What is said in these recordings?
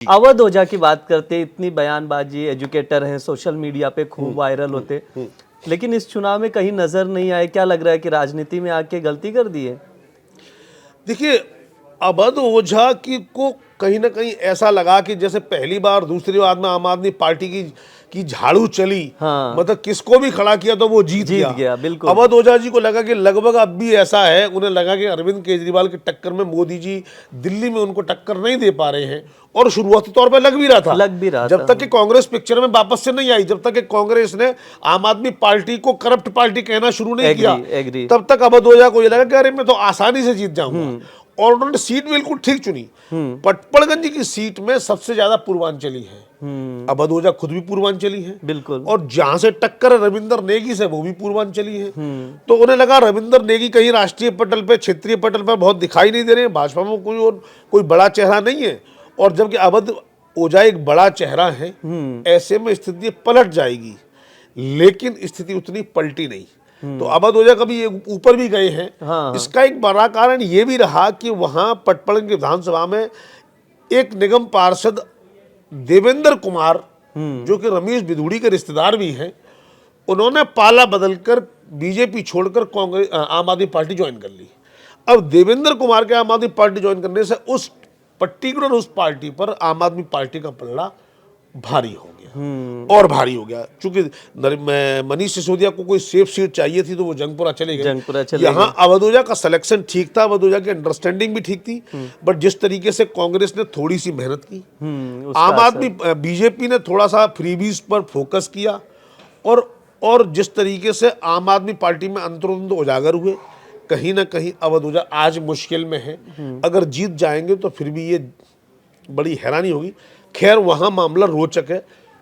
अवध ओझा की बात करते, इतनी बयानबाजी, एजुकेटर हैं, सोशल मीडिया पे खूब वायरल होते, लेकिन इस चुनाव में कहीं नजर नहीं आए। क्या लग रहा है कि राजनीति में आके गलती कर दी है? देखिए, अवध ओझा की को कहीं ना कहीं ऐसा लगा कि जैसे पहली बार दूसरी बार में आम आदमी पार्टी की झाड़ू चली। हाँ, मतलब किसको भी खड़ा किया तो वो जीत गया। बिल्कुल। अवध ओझा जी को लगा कि लगभग अब भी ऐसा है, उन्हें लगा कि अरविंद केजरीवाल की टक्कर में मोदी जी दिल्ली में उनको टक्कर नहीं दे पा रहे हैं। और शुरुआती तौर पर लग भी रहा था, जब तक कि कांग्रेस पिक्चर में वापस से नहीं आई, जब तक कि कांग्रेस ने आम आदमी पार्टी को करप्ट पार्टी कहना शुरू नहीं किया, तब तक अवध ओझा को ये लगा कि अरे मैं तो आसानी से जीत जाऊंगा। और उन्होंने सीट बिल्कुल ठीक चुनी। पटपड़गंज की सीट में सबसे ज्यादा पूर्वांचली है। अवध ओझा खुद भी पूर्वांचली है, बिल्कुल। और जहां से टक्कर रविंदर नेगी से वो भी पूर्वांचली है। तो उन्हें लगा रविंदर नेगी कहीं राष्ट्रीय पटल पे, क्षेत्रीय पटल पर बहुत दिखाई नहीं दे रहे हैं, भाजपा में कोई बड़ा चेहरा नहीं है। और जबकि अवध ओझा एक बड़ा चेहरा है, ऐसे में स्थिति पलट जाएगी। लेकिन स्थिति उतनी पलटी नहीं। तो अवध ओझा कभी ऊपर भी गए हैं। हाँ। इसका एक बड़ा कारण ये भी रहा कि वहां पटपड़गंज की विधानसभा में एक निगम पार्षद देवेंद्र कुमार, जो कि रमेश बिधूड़ी के रिश्तेदार भी हैं, उन्होंने पाला बदलकर बीजेपी छोड़कर कांग्रेस आम आदमी पार्टी ज्वाइन कर ली। अब देवेंद्र कुमार के आम आदमी पार्टी ज्वाइन करने से उस पर्टिकुलर उस पार्टी पर आम आदमी पार्टी का पलड़ा भारी हो गया, और भारी हो गया। चूंकि मनीष सिसोदिया को कोई सेफ सीट चाहिए थी तो वो जंगपुरा चले गए। यहाँ अवध ओझा का सिलेक्शन ठीक था, अवध ओझा की अंडरस्टैंडिंग भी ठीक थी, बट जिस तरीके से कांग्रेस ने थोड़ी सी मेहनत की, आम आदमी बीजेपी ने थोड़ा सा फ्रीबीज पर फोकस किया, और जिस तरीके से आम आदमी पार्टी में अंतर्द्वंद उजागर हुए, कहीं ना कहीं अवध ओझा आज मुश्किल में है। अगर जीत जाएंगे तो फिर भी ये बड़ी हैरानी होगी। खैर, वहां मामला रोचक है,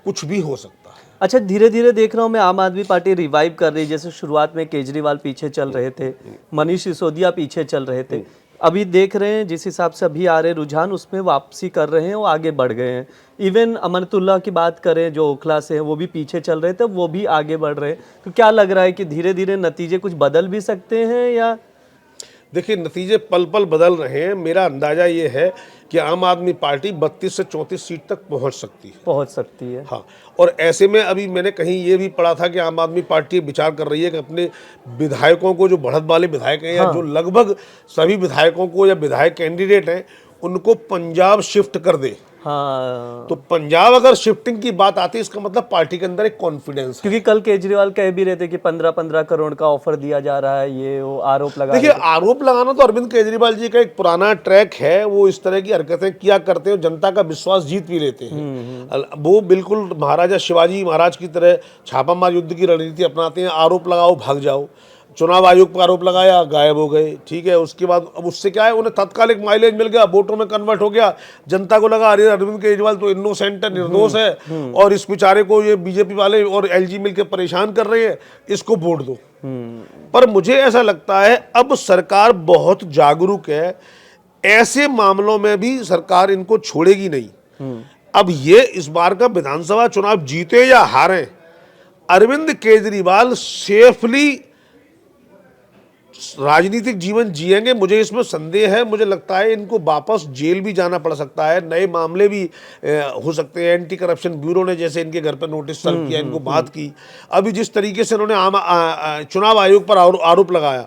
कुछ भी हो सकता है। अच्छा, धीरे धीरे देख रहा हूँ मैं आम आदमी पार्टी रिवाइव कर रही है। जैसे शुरुआत में केजरीवाल पीछे चल रहे थे, मनीष सिसोदिया पीछे चल रहे थे, अभी देख रहे हैं जिस हिसाब से अभी आ रहे रुझान, उसमें वापसी कर रहे हैं, वो आगे बढ़ गए हैं। इवन अमनतुल्लाह की बात करें जो ओखला से हैं, वो भी पीछे चल रहे थे, वो भी आगे बढ़ रहे हैं। तो क्या लग रहा है कि धीरे धीरे नतीजे कुछ बदल भी सकते हैं? या देखिए, नतीजे पल पल बदल रहे हैं। मेरा अंदाजा ये है कि आम आदमी पार्टी 32 से 34 सीट तक पहुंच सकती है। हाँ, और ऐसे में अभी मैंने कहीं ये भी पढ़ा था कि आम आदमी पार्टी विचार कर रही है कि अपने विधायकों को, जो बढ़त वाले विधायक हैं, या जो लगभग सभी विधायकों को या विधायक कैंडिडेट हैं, उनको पंजाब शिफ्ट कर दे। हाँ, तो पंजाब अगर शिफ्टिंग की बात आती है, इसका मतलब पार्टी के अंदर एक कॉन्फिडेंस है। क्योंकि कल केजरीवाल कह भी रहे थे कि 15-15 करोड़ का ऑफर दिया जा रहा है, ये वो आरोप लगा। देखिए, आरोप लगाना तो अरविंद केजरीवाल जी का एक पुराना ट्रैक है। वो इस तरह की हरकतें किया करते हैं, जनता का विश्वास जीत भी लेते हैं। वो बिल्कुल महाराजा शिवाजी महाराज की तरह छापामार युद्ध की रणनीति अपनाते हैं। आरोप लगाओ, भाग जाओ। चुनाव आयोग पर आरोप लगाया, गायब हो गए। ठीक है, उसके बाद अब उससे क्या है, उन्हें तत्कालिक माइलेज मिल गया, वोटों में कन्वर्ट हो गया। जनता को लगा अरे अरविंद केजरीवाल तो इनोसेंट है, निर्दोष है, और इस बेचारे को ये बीजेपी वाले और एलजी मिलकर परेशान कर रहे हैं, इसको वोट दो। पर मुझे ऐसा लगता है अब सरकार बहुत जागरूक है। ऐसे मामलों में भी सरकार इनको छोड़ेगी नहीं। अब ये इस बार का विधानसभा चुनाव जीते या हारे, अरविंद केजरीवाल सेफली राजनीतिक जीवन जिएंगे, मुझे इसमें संदेह है। मुझे लगता है इनको वापस जेल भी जाना पड़ सकता है, नए मामले भी हो सकते हैं। एंटी करप्शन ब्यूरो ने जैसे इनके घर पर नोटिस सर्व किया, इनको बात की। अभी जिस तरीके से उन्होंने चुनाव आयोग पर आरोप लगाया,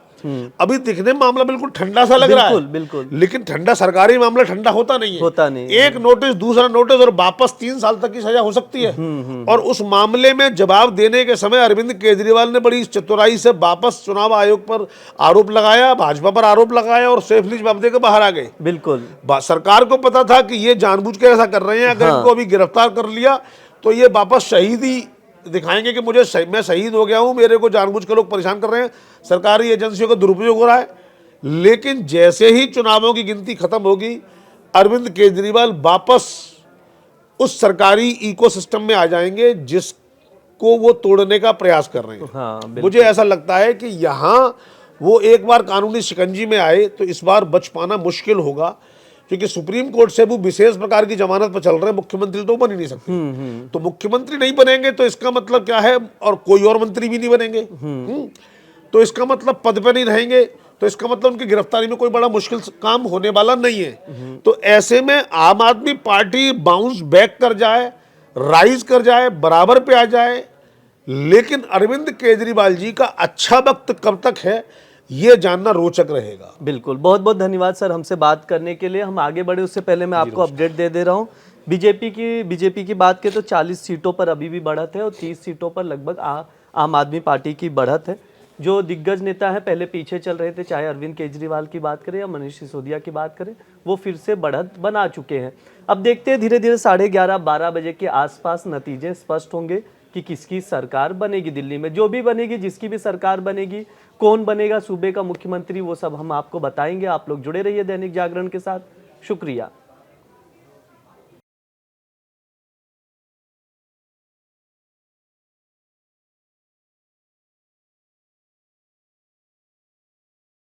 अभी दिखने में मामला बिल्कुल ठंडा सा लग रहा है, बिल्कुल। लेकिन ठंडा सरकारी मामला ठंडा होता नहीं है। एक नोटिस, दूसरा नोटिस, और वापस 3 साल तक की सजा हो सकती है। और उस मामले में जवाब देने के समय अरविंद केजरीवाल ने बड़ी चतुराई से वापस चुनाव आयोग पर आरोप लगाया, भाजपा पर आरोप लगाया, और सेफली जवाब देकर बाहर आ गए। बिल्कुल, सरकार को पता था कि ये जानबूझ के ऐसा कर रहे हैं। अगर इनको अभी गिरफ्तार कर लिया तो ये वापस शहीद ही दिखाएंगे कि मैं शहीद हो गया हूं, मेरे को जानबूझ के लोग परेशान कर रहे हैं, सरकारी एजेंसियों का दुरुपयोग हो रहा है। लेकिन जैसे ही चुनावों की गिनती खत्म होगी, अरविंद केजरीवाल वापस उस सरकारी इकोसिस्टम में आ जाएंगे जिसको वो तोड़ने का प्रयास कर रहे हैं। हाँ, मुझे ऐसा लगता है कि यहाँ वो एक बार कानूनी शिकंजी में आए तो इस बार बच पाना मुश्किल होगा, क्योंकि सुप्रीम कोर्ट से वो विशेष प्रकार की जमानत पर चल रहे हैं। मुख्यमंत्री तो बन ही नहीं सकते। तो मुख्यमंत्री नहीं बनेंगे तो इसका मतलब क्या है, और कोई और मंत्री भी नहीं बनेंगे, तो इसका मतलब पद पे नहीं रहेंगे, तो इसका मतलब उनकी गिरफ्तारी में कोई बड़ा मुश्किल काम होने वाला नहीं है। तो ऐसे में आम आदमी पार्टी बाउंस बैक कर जाए, राइज कर जाए, बराबर पे आ जाए, लेकिन अरविंद केजरीवाल जी का अच्छा वक्त कब तक है ये जानना रोचक रहेगा। बिल्कुल, बहुत बहुत धन्यवाद सर हमसे बात करने के लिए। हम आगे बढ़े उससे पहले मैं आपको अपडेट दे रहा हूँ। बीजेपी की बात करें तो 40 सीटों पर अभी भी बढ़त है और 30 सीटों पर लगभग आम आदमी पार्टी की बढ़त है। जो दिग्गज नेता है पहले पीछे चल रहे थे, चाहे अरविंद केजरीवाल की बात करें या मनीष सिसोदिया की बात करें, वो फिर से बढ़त बना चुके हैं। अब देखते हैं धीरे धीरे 11:30-12 बजे के आसपास नतीजे स्पष्ट होंगे कि किसकी सरकार बनेगी दिल्ली में। जो भी बनेगी, जिसकी भी सरकार बनेगी, कौन बनेगा सूबे का मुख्यमंत्री, वो सब हम आपको बताएंगे। आप लोग जुड़े रहिए दैनिक जागरण के साथ। शुक्रिया।